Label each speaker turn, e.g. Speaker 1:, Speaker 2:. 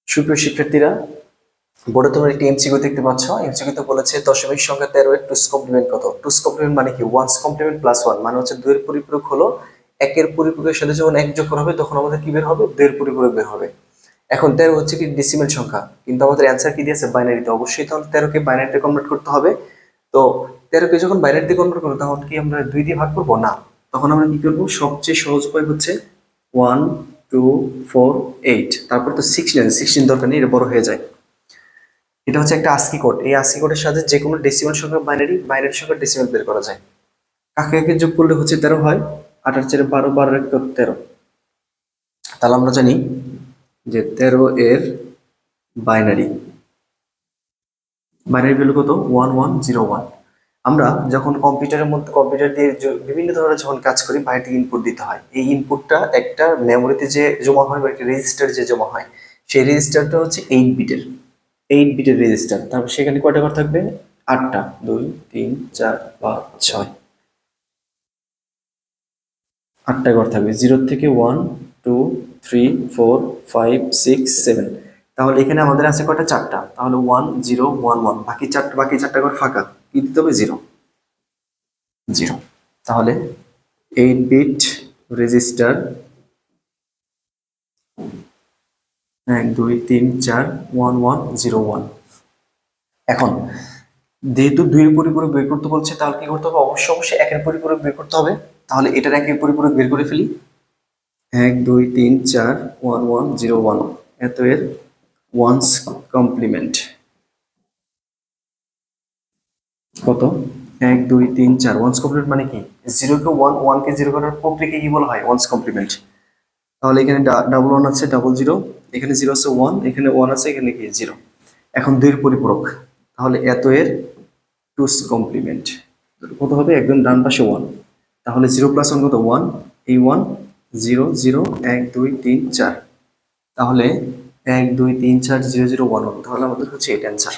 Speaker 1: সুপ্রিয় শিক্ষার্থীরা, বোর্ডে তোমরা একটি এমসিকিউ দেখতে পাচ্ছ। এমসিকিউতে বলেছে দশমিক সংখ্যা 13 এর টুস কমপ্লিমেন্ট কত। টুস কমপ্লিমেন্ট মানে কি? ওয়ান্স কমপ্লিমেন্ট প্লাস ওয়ান, মানে হচ্ছে 2 এর পরিপূরক হলো 1 এর পরিপূরকের সাথে যখন 1 যোগ করা হবে তখন আমাদের কি বের হবে? 2 এর পরিপূরক বের হবে। এখন 13 হচ্ছে কি ডেসিমেল সংখ্যা, কিন্তু আমাদের অ্যান্সার কি দিয়েছে? বাইনারিতে। অবশ্যই তাহলে 13 কে বাইনারিতে কনভার্ট করতে হবে। তো 13 কে যখন বাইনারিতে কনভার্ট করব তখন কি আমরা 2 দিয়ে ভাগ করব? না, তখন আমরা কি করব? সবচেয়ে সহজ উপায় হচ্ছে 1 2 4 8, তারপর তো 16 16 দরকার নেই, এটা বড় হয়ে যায়। এটা হচ্ছে একটা ASCII কোড। এই ASCII কোডের সাথে যে কোনো ডেসিমাল সংখ্যা বাইনারি সংখ্যা ডেসিমাল বের করা যায়। কাকে কাকে যোগ করলে হচ্ছে 13 হয়? 8 এর 4 12, 12 এর 13। তাহলে আমরা জানি যে 13 এর বাইনারি ভ্যালু কত? 1101। আমরা যখন কম্পিউটার দিয়ে বিভিন্ন ধরনের যখন কাজ করি, বাইরে থেকে ইনপুট দিতে হয়। এই ইনপুটটা একটা মেমোরিতে যে জমা হয় বা একটা রেজিস্টার যে জমা হয়, সেই রেজিস্টারটা হচ্ছে 8 বিটের রেজিস্টার। তারপর সেখানে কয়টা ঘর থাকবে? 8টা। 2 3 4 5 6, 8টা ঘর থাকবে। 0 থেকে 1 2 3 4 5 6 7। তাহলে এখানে আমাদের আছে কয়টা? 4টা। তাহলে 1 0 1 1, বাকি চারটা ঘর ফাঁকা। কি দিতে হবে? 0 0। তাহলে 8 বিট রেজিস্টার 1 2 3 4 1 1 0 1। এখন যেহেতু 2 এর পরিপূরক বের করতে বলছে, তাহলে কি করতে হবে? অবশ্যই 1 এর পরিপূরক বের করতে হবে। তাহলে এটার 1 এর পরিপূরক বের করে ফেলি। 1 2 3 4 1 1 0 1, এত এর ওয়ান্স কমপ্লিমেন্ট কত? 1 2 3 4। ওয়ান্স কমপ্লিমেন্ট মানে কি? 0 কে 1, 1 কে 0 করার প্রক্রিয়াকে কি বলা হয়? Once complement. তাহলে এখানে ডাবল 1 আছে, ডাবল 0, এখানে 0 আছে 1, এখানে 1 আছে, এখানে কি 0। এখন 2 এর পরিপূরক, তাহলে এত এর টুস কমপ্লিমেন্ট কত হবে? একদম ডান পাশে 1। তাহলে 0 প্লাস 1 কত? 1। এই 1 0 0 1 2 3 4। তাহলে 1 2 3 4 0 0 1 1। তাহলে আমাদের হচ্ছে এটা অ্যান্সার।